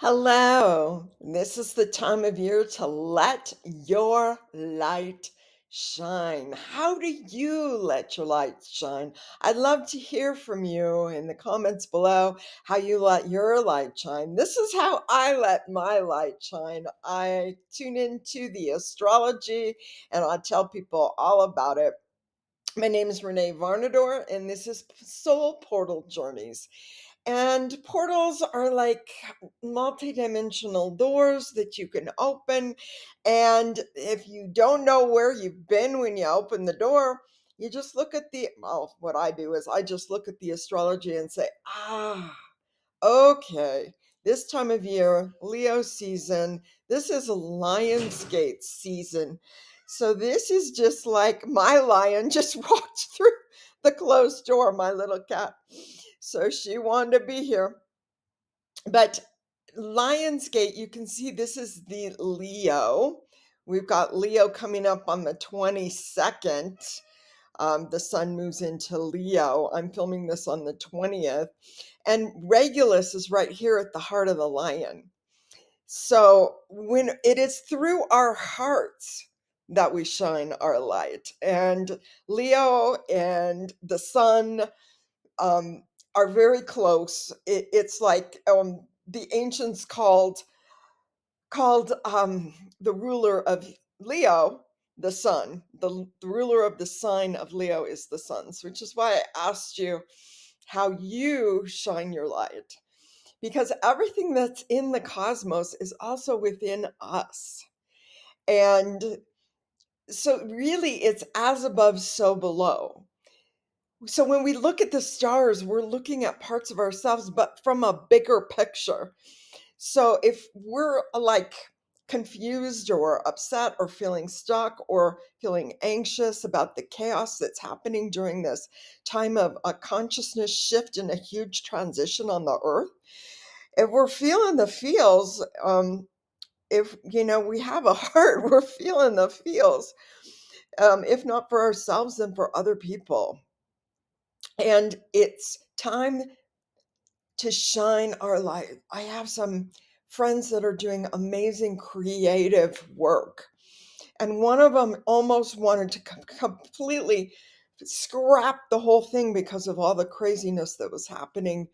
Hello. This is the time of year to let your light shine. How do you let your light shine? I'd love to hear from you in the comments below how you let your light shine. This is how I let my light shine. I tune into the astrology and I tell people all about it. My name is Renee Varnador, and this is Soul Portal Journeys. And portals are like multidimensional doors that you can open. And if you don't know where you've been when you open the door, you just look at well, what I do is I just look at the astrology and say, okay, this time of year, Leo season, this is Lionsgate season. So this is just like my lion just walked through the closed door, my little cat. So she wanted to be here. But Lionsgate, you can see this is the Leo. We've got Leo coming up on the 22nd. The sun moves into Leo. I'm filming this on the 20th. And Regulus is right here at the heart of the lion. So when it is through our hearts that we shine our light. And Leo and the sun um, are very close. It's like the ancients called the ruler of Leo the sun. The ruler of the sign of Leo is the sun, which is why I asked you how you shine your light, because everything that's in the cosmos is also within us. And so, really, it's as above, so below. So, when we look at the stars, we're looking at parts of ourselves, but from a bigger picture. So if we're like confused or upset or feeling stuck or feeling anxious about the chaos that's happening during this time of a consciousness shift and a huge transition on the earth, if we're feeling the feels, if we have a heart, we're feeling the feels, if not for ourselves, then for other people. And it's time to shine our light. I have some friends that are doing amazing creative work. And one of them almost wanted to completely scrap the whole thing because of all the craziness that was happening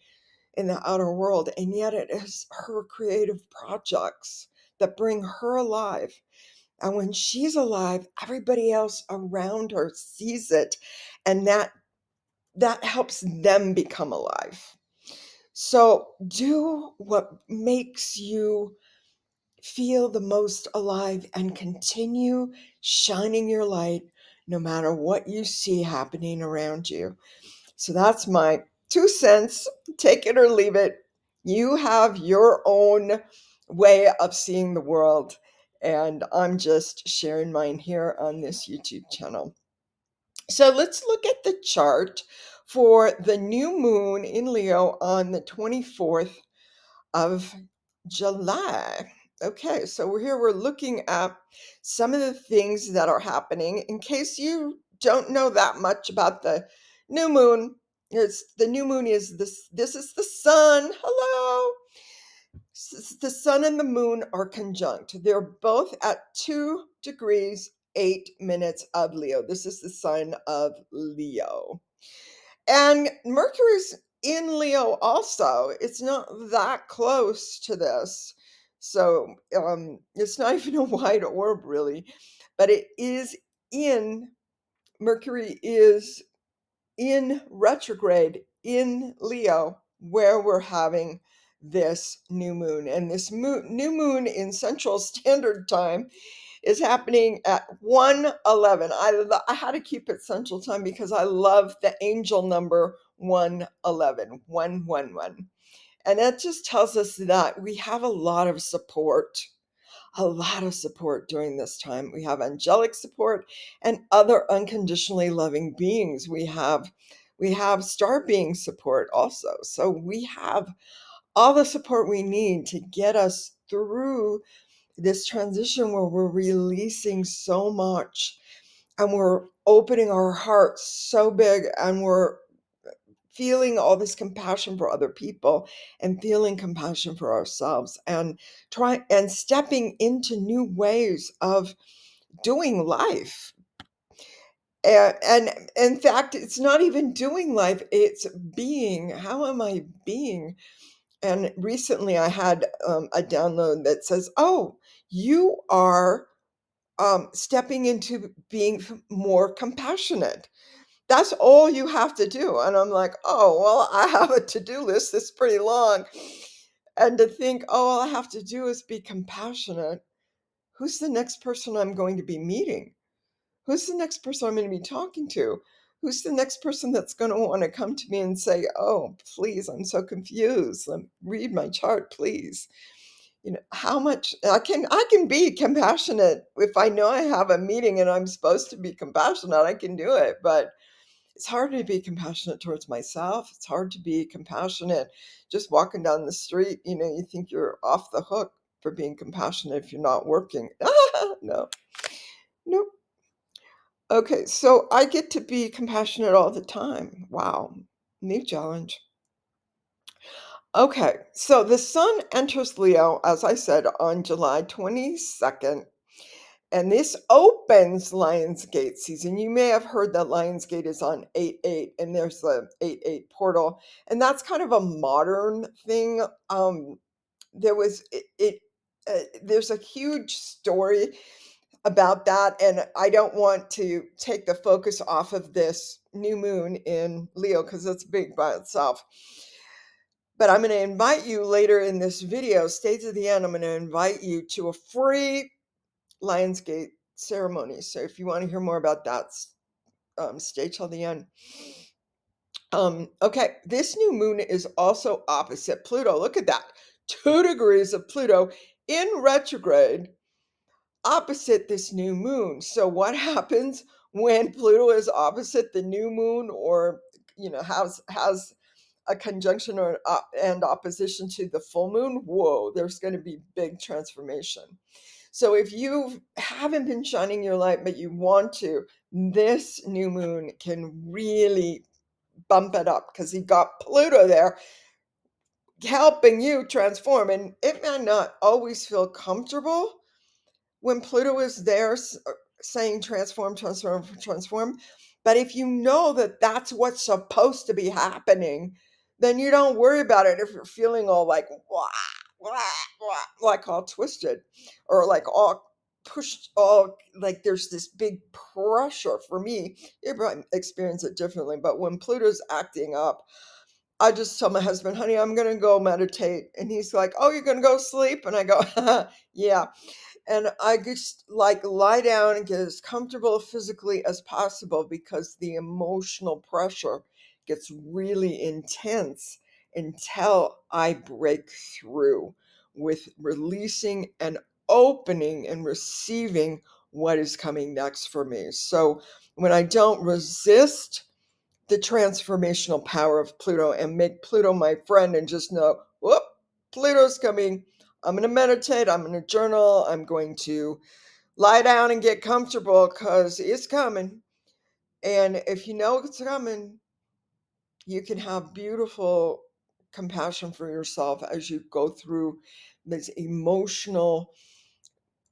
in the outer world. And yet it is her creative projects that bring her alive. And when she's alive, everybody else around her sees it. And that helps them become alive. So do what makes you feel the most alive and continue shining your light no matter what you see happening around you. So that's my 2 cents. Take it or leave it. You have your own way of seeing the world. And I'm just sharing mine here on this YouTube channel. So let's look at the chart for the new moon in Leo on the 24th of July. Okay, so we're looking at some of the things that are happening. In case you don't know that much about the new moon, the new moon is this is the sun. Hello. The sun and the moon are conjunct. They're both at 2 degrees 8 minutes of Leo. This is the sign of Leo. And Mercury's in Leo also. It's not that close to this. So it's not even a wide orb, really. But it is in, Mercury is in retrograde in Leo, where we're having this new moon. And this new moon in Central Standard Time is happening at 1:11. I had to keep it Central Time because I love the angel number 111, 111. And that just tells us that we have a lot of support during this time. We have angelic support and other unconditionally loving beings. We have star being support also. So we have all the support we need to get us through this transition where we're releasing so much and we're opening our hearts so big and we're feeling all this compassion for other people and feeling compassion for ourselves and stepping into new ways of doing life. And in fact, it's not even doing life, it's being. How am I being? And recently I had a download that says, oh, you are stepping into being more compassionate. That's all you have to do. And I'm like, oh, well, I have a to-do list that's pretty long. And to think, oh, all I have to do is be compassionate. Who's the next person I'm going to be meeting? Who's the next person I'm going to be talking to? Who's the next person that's going to want to come to me and say, oh, please, I'm so confused. Read my chart, please. How much I can be compassionate if I know I have a meeting and I'm supposed to be compassionate, I can do it. But it's hard to be compassionate towards myself. It's hard to be compassionate just walking down the street. You think you're off the hook for being compassionate if you're not working. No, nope. Okay, so I get to be compassionate all the time. Wow, new challenge. Okay, so the sun enters Leo, as I said, on July 22nd, and this opens Lionsgate season. You may have heard that Lionsgate is on 8/8, and there's the 8/8 portal, and that's kind of a modern thing. There was there's a huge story about that, and I don't want to take the focus off of this new moon in Leo because it's big by itself. But I'm going to invite you later in this video, stay to the end. I'm going to invite you to a free Lionsgate ceremony. So if you want to hear more about that, stay till the end. Okay, this new moon is also opposite Pluto. Look at that. 2 degrees of Pluto in retrograde opposite this new moon. So what happens when Pluto is opposite the new moon, or has a conjunction or and opposition to the full moon? Whoa, there's going to be big transformation. So if you haven't been shining your light but you want to, this new moon can really bump it up because you got Pluto there helping you transform. And it may not always feel comfortable when Pluto is there saying transform, transform, transform. But if you know that that's what's supposed to be happening, then you don't worry about it if you're feeling all like, wah, wah, wah, like all twisted or like all pushed, all like there's this big pressure. For me, you probably experience it differently. But when Pluto's acting up, I just tell my husband, honey, I'm going to go meditate. And he's like, oh, you're going to go sleep? And I go, yeah. And I just like lie down and get as comfortable physically as possible because the emotional pressure gets really intense until I break through with releasing and opening and receiving what is coming next for me. So when I don't resist the transformational power of Pluto and make Pluto my friend and just know, whoop, Pluto's coming. I'm going to meditate. I'm going to journal. I'm going to lie down and get comfortable because it's coming. And if you know it's coming, you can have beautiful compassion for yourself as you go through these emotional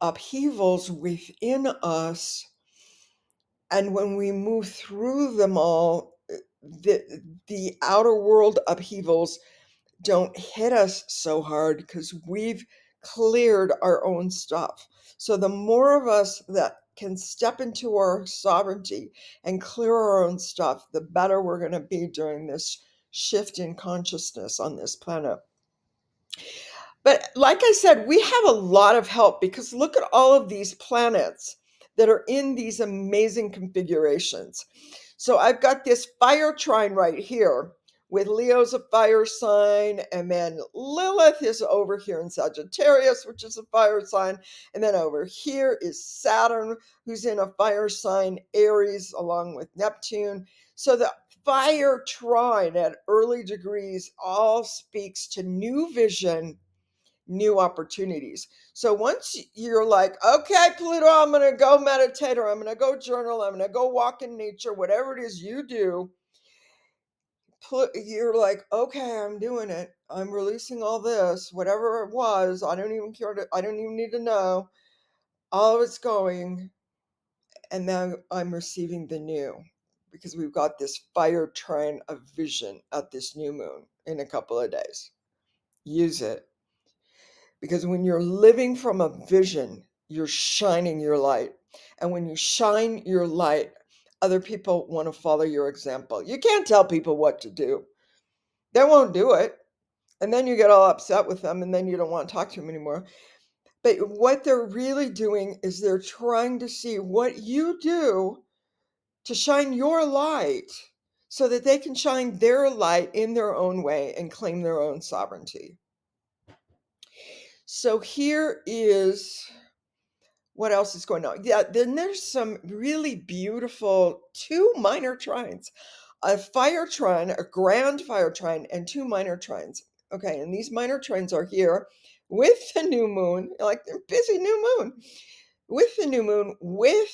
upheavals within us. And when we move through them all, the outer world upheavals don't hit us so hard because we've cleared our own stuff. So the more of us that can step into our sovereignty and clear our own stuff, the better we're going to be during this shift in consciousness on this planet. But like I said, we have a lot of help because look at all of these planets that are in these amazing configurations. So I've got this fire trine right here with Leo's a fire sign, and then Lilith is over here in Sagittarius, which is a fire sign. And then over here is Saturn, who's in a fire sign, Aries, along with Neptune. So the fire trine at early degrees all speaks to new vision, new opportunities. So once you're like, okay, Pluto, I'm going to go meditate, or I'm going to go journal, I'm going to go walk in nature, whatever it is you do, you're like, okay, I'm doing it. I'm releasing all this, whatever it was. I don't even care I don't even need to know. All of it's going, and now I'm receiving the new, because we've got this fire trine of vision at this new moon in a couple of days. Use it, because when you're living from a vision, you're shining your light. And when you shine your light, other people want to follow your example. You can't tell people what to do. They won't do it. And then you get all upset with them, and then you don't want to talk to them anymore. But what they're really doing is they're trying to see what you do to shine your light, so that they can shine their light in their own way and claim their own sovereignty. So here is what else is going on. Yeah, then there's some really beautiful two minor trines, a fire trine, a grand fire trine, and two minor trines. Okay, and these minor trines are here with the new moon, like they're busy new moon, with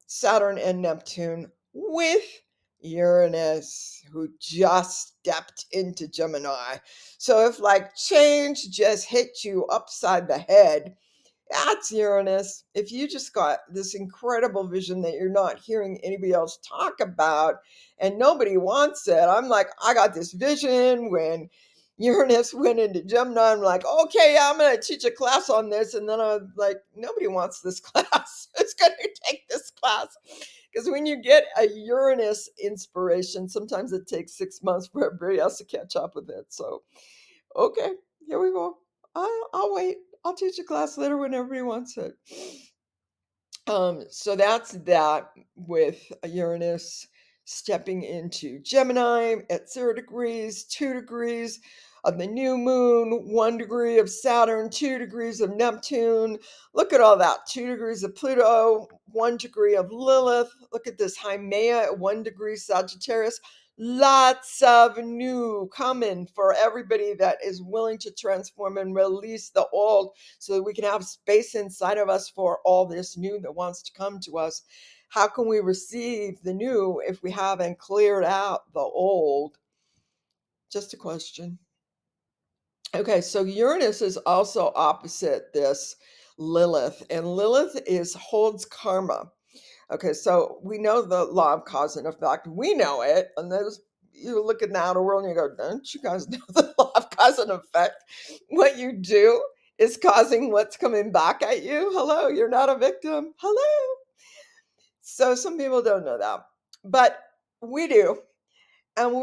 Saturn and Neptune, with Uranus, who just stepped into Gemini. So if like change just hit you upside the head, that's Uranus. If you just got this incredible vision that you're not hearing anybody else talk about and nobody wants it, I'm like, I got this vision when Uranus went into Gemini. I'm like, okay, yeah, I'm going to teach a class on this. And then I'm like, nobody wants this class. Who's going to take this class? Because when you get a Uranus inspiration, sometimes it takes 6 months for everybody else to catch up with it. So, okay, here we go. I'll wait. I'll teach a class later when everybody wants it. So that's that, with Uranus stepping into Gemini at 0 degrees, 2 degrees of the new moon, 1 degree of Saturn, 2 degrees of Neptune. Look at all that. 2 degrees of Pluto, 1 degree of Lilith. Look at this Haumea at 1 degree Sagittarius. Lots of new coming for everybody that is willing to transform and release the old, so that we can have space inside of us for all this new that wants to come to us. How can we receive the new if we haven't cleared out the old? Just a question. Okay, so Uranus is also opposite this Lilith, and Lilith holds karma. Okay, so we know the law of cause and effect. We know it. And those, you look at the outer world and you go, don't you guys know the law of cause and effect? What you do is causing what's coming back at you. Hello, you're not a victim. Hello. So some people don't know that, but we do. And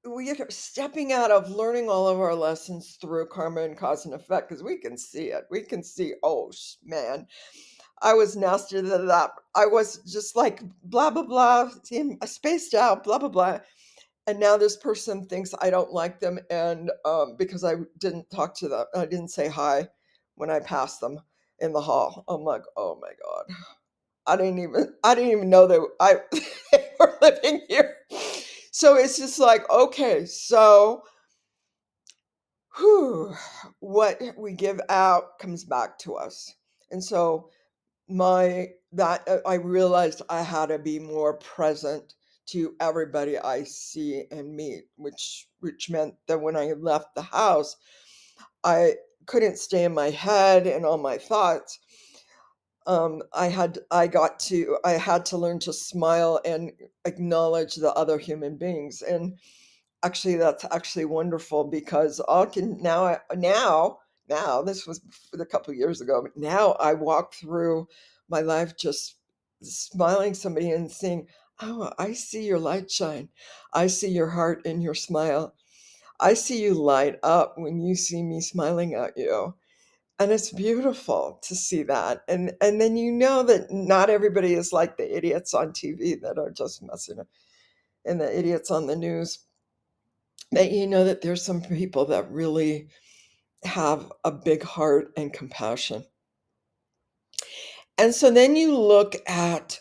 we are stepping out of learning all of our lessons through karma and cause and effect, because we can see it. We can see, oh man, I was nastier than that. I was just like blah blah blah, spaced out, blah blah blah. And now this person thinks I don't like them, and because I didn't talk to them, I didn't say hi when I passed them in the hall. I'm like, oh my god, I didn't even know they were living here. So it's just like, okay, so what we give out comes back to us. And so I realized I had to be more present to everybody I see and meet, which meant that when I left the house, I couldn't stay in my head and all my thoughts. I had to learn to smile and acknowledge the other human beings. And actually, that's actually wonderful, because I can now this was a couple of years ago, but now I walk through my life just smiling somebody and saying, oh, I see your light shine. I see your heart in your smile. I see you light up when you see me smiling at you. And it's beautiful to see that. And then you know that not everybody is like the idiots on TV that are just messing up, and the idiots on the news. That you know that there's some people that really have a big heart and compassion. And so then you look at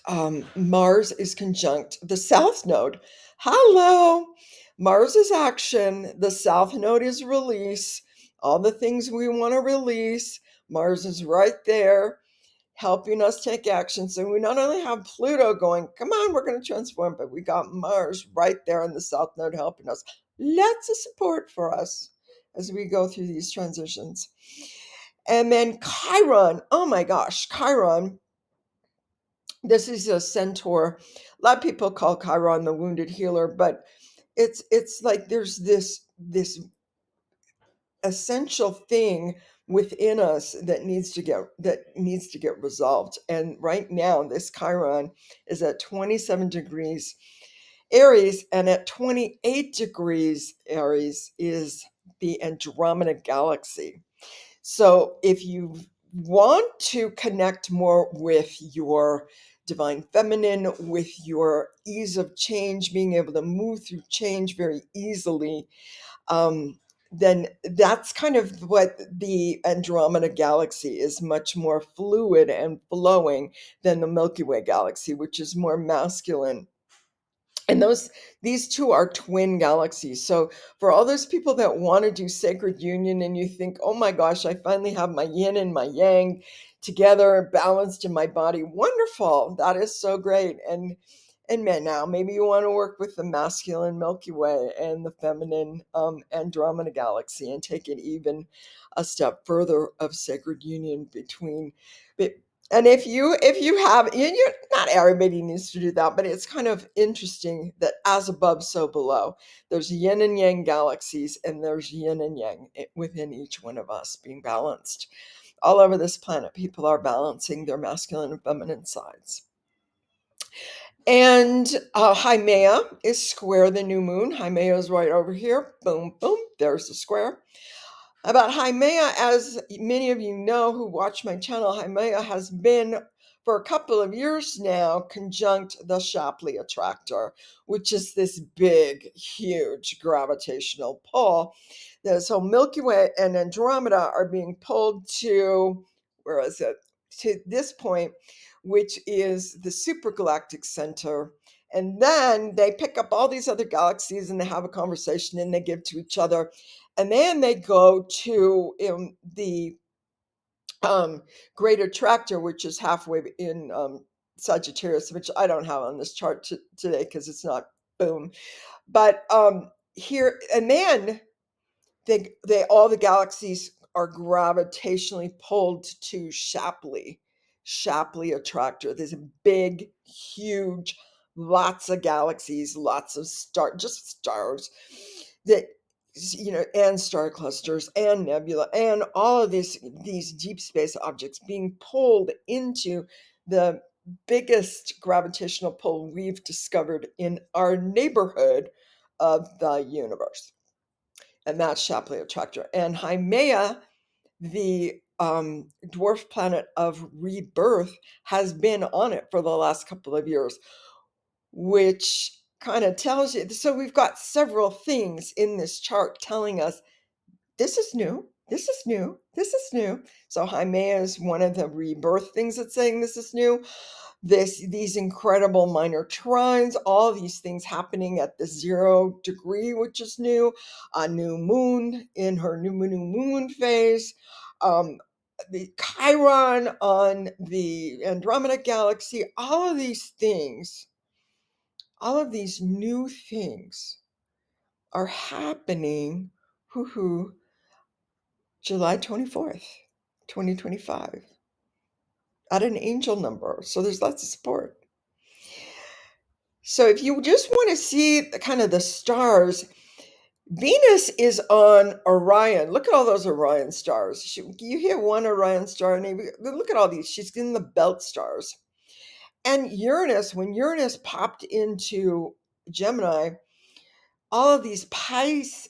Mars is conjunct the South Node. Hello, Mars is action, the South Node is release, all the things we want to release. Mars is right there. helping us take action. So we not only have Pluto going, come on, we're going to transform, but we got Mars right there in the South Node helping us. Lots of support for us as we go through these transitions. And then Chiron, oh my gosh, Chiron, this is a centaur. A lot of people call Chiron the wounded healer, but it's like there's this essential thing within us that needs to get resolved. And right now, this Chiron is at 27 degrees Aries, and at 28 degrees Aries is the Andromeda Galaxy. So if you want to connect more with your divine feminine, with your ease of change, being able to move through change very easily, um, then that's kind of what the Andromeda Galaxy is, much more fluid and flowing than the Milky Way galaxy, which is more masculine. And these two are twin galaxies. So for all those people that want to do sacred union and you think, oh my gosh, I finally have my yin and my yang together, balanced in my body. Wonderful. That is so great. And men, now maybe you want to work with the masculine Milky Way and the feminine Andromeda Galaxy and take it even a step further of sacred union between. And if you have, not everybody needs to do that, but it's kind of interesting that as above, so below. There's yin and yang galaxies, and there's yin and yang within each one of us being balanced. All over this planet, people are balancing their masculine and feminine sides. And Haimea is square the new moon. Haimea is right over here. Boom, boom. There's the square. About Haimea, as many of you know who watch my channel, Haimea has been for a couple of years now conjunct the Shapley attractor, which is this big, huge gravitational pull. So Milky Way and Andromeda are being pulled to, where is it? To this point, which is the supergalactic center. And then they pick up all these other galaxies and they have a conversation and they give to each other. And then they go to the great attractor, which is halfway in Sagittarius, which I don't have on this chart today because it's not boom. But here, and then they all the galaxies are gravitationally pulled to Shapley attractor. There's a big, huge, lots of galaxies, lots of just stars that and star clusters and nebula and all of these deep space objects being pulled into the biggest gravitational pull we've discovered in our neighborhood of the universe. And that's Shapley attractor. And Haimea, the dwarf planet of rebirth, has been on it for the last couple of years, which kind of tells you. So we've got several things in this chart telling us this is new, this is new, this is new. So Haimea is one of the rebirth things that's saying this is new. These incredible minor trines, all these things happening at the 0 degree, which is new, a new moon in her new moon phase, the Chiron on the Andromeda Galaxy, all of these things, all of these new things are happening, July 24th, 2025, at an angel number. So there's lots of support. So if you just want to see kind of the stars, Venus is on Orion. Look at all those Orion stars. You hear one Orion star, and look at all these. She's in the belt stars. And Uranus, when Uranus popped into Gemini, all of these Pleiades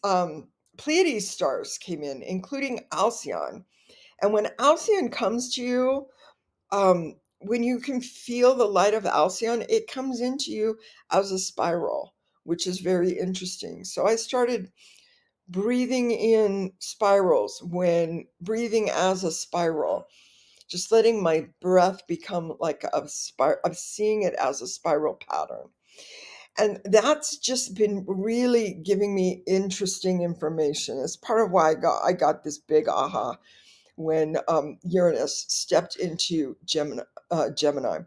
stars came in, including Alcyon. And when Alcyon comes to you, when you can feel the light of Alcyon, it comes into you as a spiral, which is very interesting. So I started breathing in spirals, when breathing as a spiral, just letting my breath become like a spiral. I'm seeing it as a spiral pattern. And that's just been really giving me interesting information. It's part of why I got this big aha when Uranus stepped into Gemini.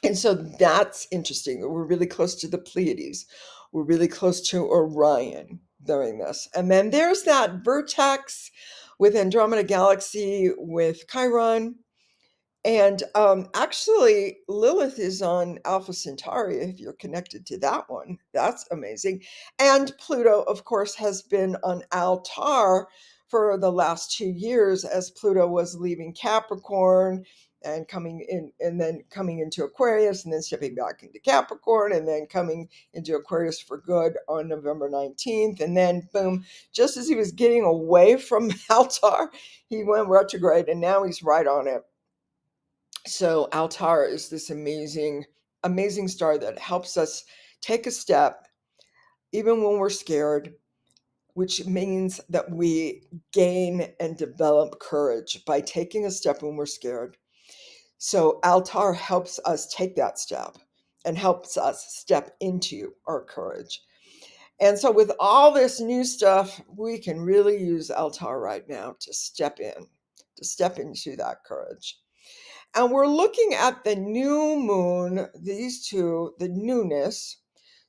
And so that's interesting. We're really close to the Pleiades. We're really close to Orion during this. And then there's that vertex with Andromeda Galaxy with Chiron. And actually, Lilith is on Alpha Centauri if you're connected to that one. That's amazing. And Pluto, of course, has been on Altar for the last 2 years as Pluto was leaving Capricorn and coming in, and then coming into Aquarius, and then stepping back into Capricorn, and then coming into Aquarius for good on November 19th. And then, boom, just as he was getting away from Altar, he went retrograde, and now he's right on it. So Altar is this amazing star that helps us take a step even when we're scared, which means that we gain and develop courage by taking a step when we're scared. So Altar helps us take that step and helps us step into our courage. And so with all this new stuff, we can really use Altar right now to step into that courage. And we're looking at the new moon, these two, the newness.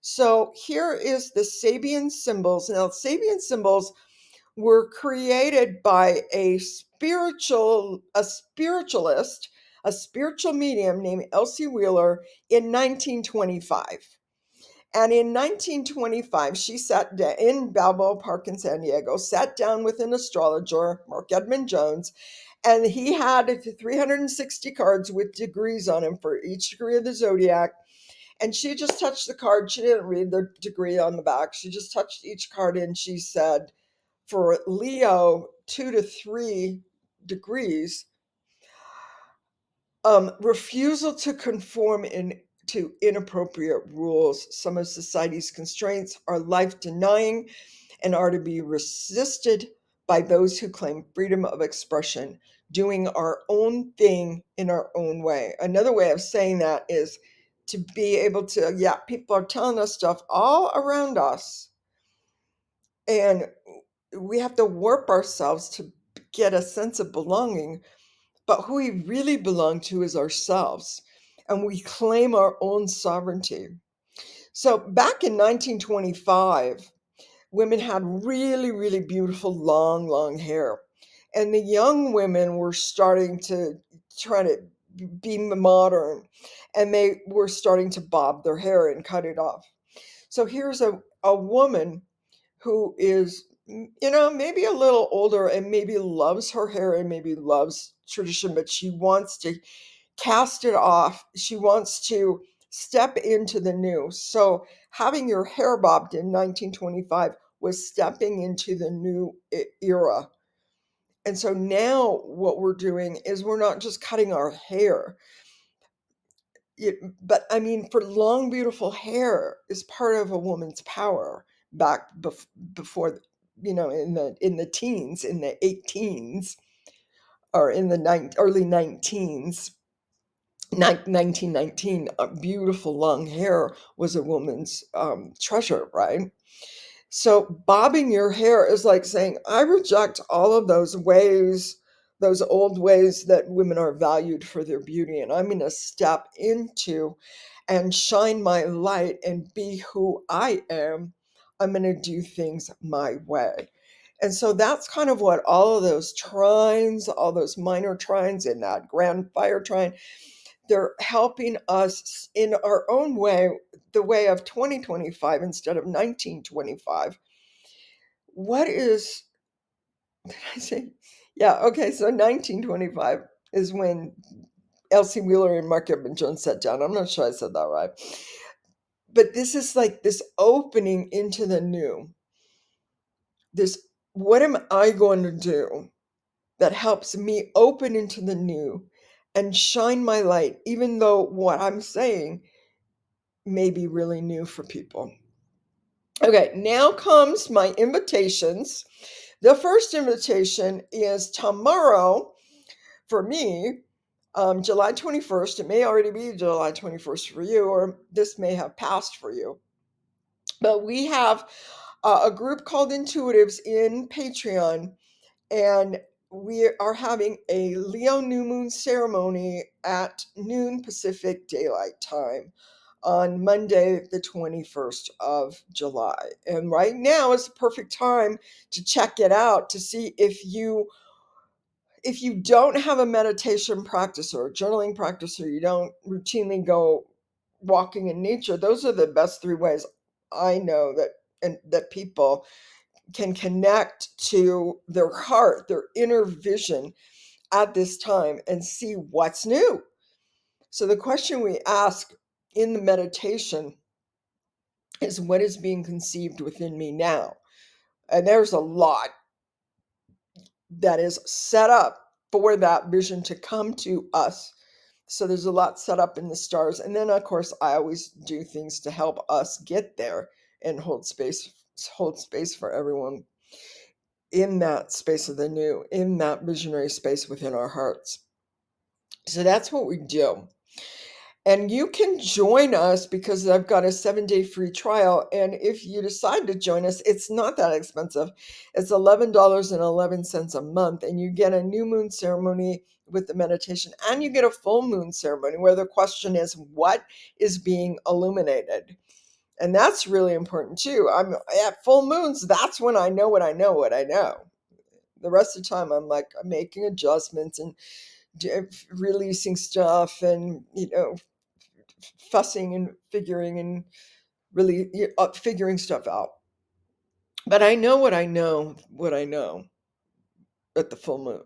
So here is the Sabian symbols. Now, Sabian symbols were created by a spiritualist, a spiritual medium named Elsie Wheeler in 1925. And in 1925, she sat down in Balboa Park in San Diego, sat down with an astrologer, Mark Edmund Jones, and he had 360 cards with degrees on them for each degree of the zodiac. And she just touched the card. She didn't read the degree on the back. She just touched each card and she said, for Leo, 2 to 3 degrees, refusal to conform to inappropriate rules. Some of society's constraints are life denying and are to be resisted by those who claim freedom of expression, doing our own thing in our own way. Another way of saying that is to be able to, yeah, people are telling us stuff all around us, and we have to warp ourselves to get a sense of belonging. But who we really belong to is ourselves, and we claim our own sovereignty. So back in 1925, women had really, really beautiful, long hair. And the young women were starting to try to be modern, and they were starting to bob their hair and cut it off. So here's a woman who is, maybe a little older and maybe loves her hair and maybe loves tradition, but she wants to cast it off. She wants to step into the new. So having your hair bobbed in 1925 was stepping into the new era. And so now what we're doing is we're not just cutting our hair. But I mean, for long, beautiful hair is part of a woman's power back before, in the teens, in the 18s, or in the early 19s. 1919, beautiful long hair was a woman's treasure, right? So bobbing your hair is like saying, I reject all of those ways, those old ways that women are valued for their beauty, and I'm going to step into and shine my light and be who I am. I'm going to do things my way. And so that's kind of what all of those trines, all those minor trines in that grand fire trine, they're helping us in our own way, the way of 2025 instead of 1925. What is, did I say? Yeah, okay, so 1925 is when Elsie Wheeler and Mark Edmund Jones sat down. I'm not sure I said that right. But this is like this opening into the new. This, what am I going to do that helps me open into the new and shine my light, even though what I'm saying may be really new for people? Okay, now comes my invitations. The first invitation is tomorrow for me, July 21st. It may already be July 21st for you, or this may have passed for you. But we have a group called Intuitives in Patreon, and we are having a Leo new moon ceremony at noon Pacific Daylight Time on Monday, the 21st of July. And right now is the perfect time to check it out to see if you don't have a meditation practice or a journaling practice, or you don't routinely go walking in nature. Those are the best three ways I know that people can connect to their heart, their inner vision at this time and see what's new. So the question we ask in the meditation is, what is being conceived within me now? And there's a lot that is set up for that vision to come to us. So there's a lot set up in the stars. And then of course I always do things to help us get there and hold space for everyone in that space of the new, in that visionary space within our hearts. So that's what we do. And you can join us because I've got a 7-day free trial. And if you decide to join us, it's not that expensive. It's $11.11 a month. And you get a new moon ceremony with the meditation, and you get a full moon ceremony where the question is, what is being illuminated? And that's really important too. I'm at full moons, that's when I know what I know, what I know. The rest of the time, I'm making adjustments and releasing stuff, and fussing and figuring and really figuring stuff out. But I know what I know, at the full moon.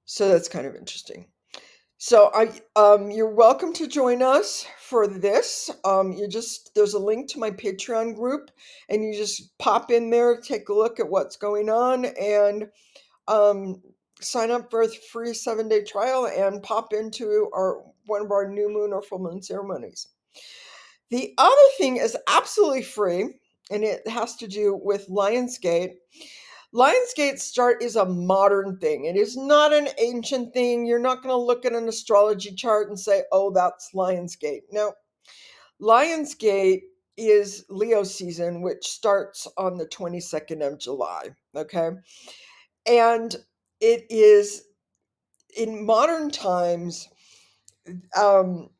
So that's kind of interesting. So you're welcome to join us for this. There's a link to my Patreon group, and you just pop in there, take a look at what's going on, and um, sign up for a free 7-day trial and pop into one of our new moon or full moon ceremonies. The other thing is absolutely free, and it has to do with Lionsgate. Lionsgate Start is a modern thing. It is not an ancient thing. You're not going to look at an astrology chart and say, oh, that's Lionsgate. No, Lionsgate is Leo season, which starts on the 22nd of July. Okay. And it is in modern times, um,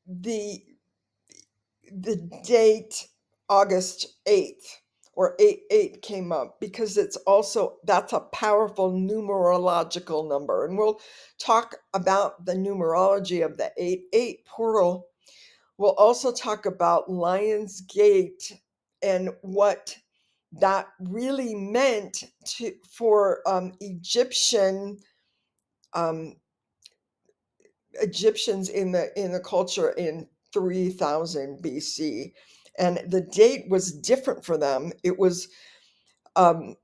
the the date August 8th or 8 came up because that's a powerful numerological number. And we'll talk about the numerology of the 8-8 portal. We'll also talk about Lion's Gate and what that really meant for um, Egyptians in the culture in 3000 BC. And the date was different for them. It was um,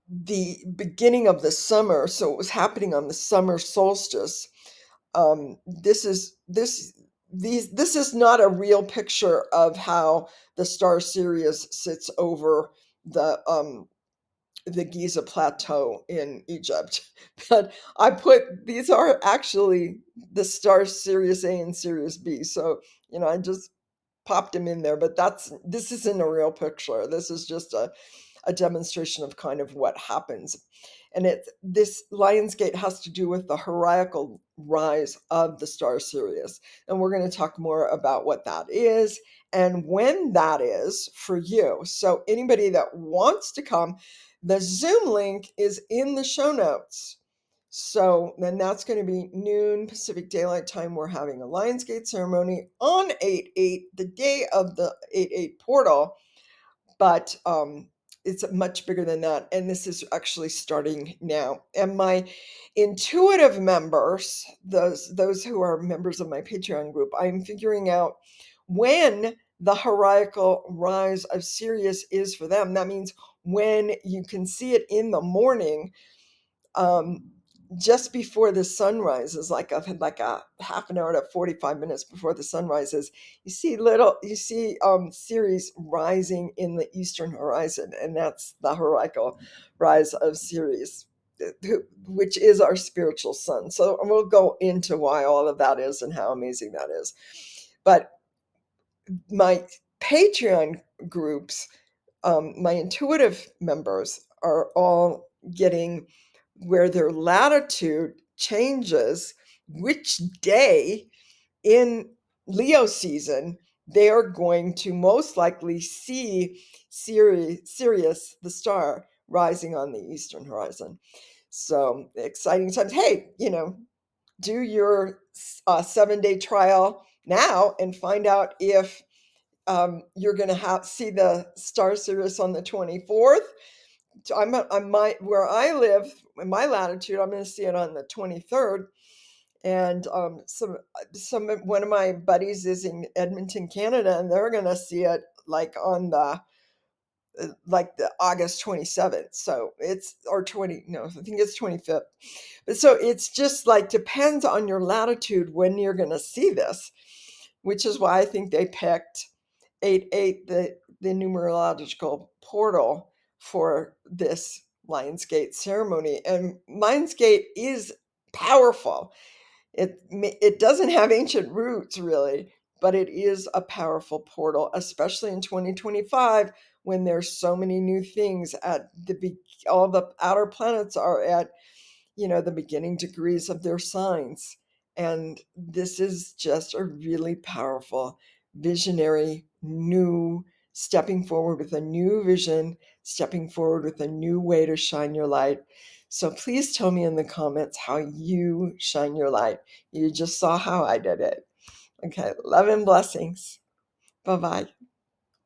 the beginning of the summer, so it was happening on the summer solstice. This is not a real picture of how the star Sirius sits over the Giza Plateau in Egypt. But these are actually the stars Sirius A and Sirius B. So, I just popped them in there, but this isn't a real picture. This is just a demonstration of kind of what happens. And this Lionsgate has to do with the hierarchical rise of the star Sirius. And we're going to talk more about what that is and when that is for you. So anybody that wants to come, the Zoom link is in the show notes. So then that's going to be noon Pacific Daylight Time. We're having a Lionsgate ceremony on 8-8, the day of the 8-8 portal. But it's much bigger than that. And this is actually starting now. And my intuitive members, those who are members of my Patreon group, I'm figuring out when the hierarchical rise of Sirius is for them. That means when you can see it in the morning, um, just before the sun rises, like a half an hour to 45 minutes before the sun rises, you see Ceres rising in the eastern horizon, and that's the hierarchical rise of Ceres, which is our spiritual sun. So we'll go into why all of that is and how amazing that is. But my Patreon groups, my intuitive members are all getting where their latitude changes, which day in Leo season they are going to most likely see Sirius, the star, rising on the eastern horizon. So exciting times. Hey, do your 7-day trial now and find out if you're going to see the star Sirius on the 24th. Where I live in my latitude, I'm going to see it on the 23rd. And one of my buddies is in Edmonton, Canada, and they're going to see it like on the August 27th. So it's or 20 no, I think it's 25th. But so it's just like depends on your latitude when you're going to see this, which is why I think they picked 88, the numerological portal for this Lionsgate ceremony. And Lionsgate is powerful. It doesn't have ancient roots really, but it is a powerful portal, especially in 2025 when there's so many new things at all the outer planets are at the beginning degrees of their signs. And this is just a really powerful, visionary, new, stepping forward with a new vision, stepping forward with a new way to shine your light. So please tell me in the comments how you shine your light. You just saw how I did it. Okay, love and blessings. Bye bye.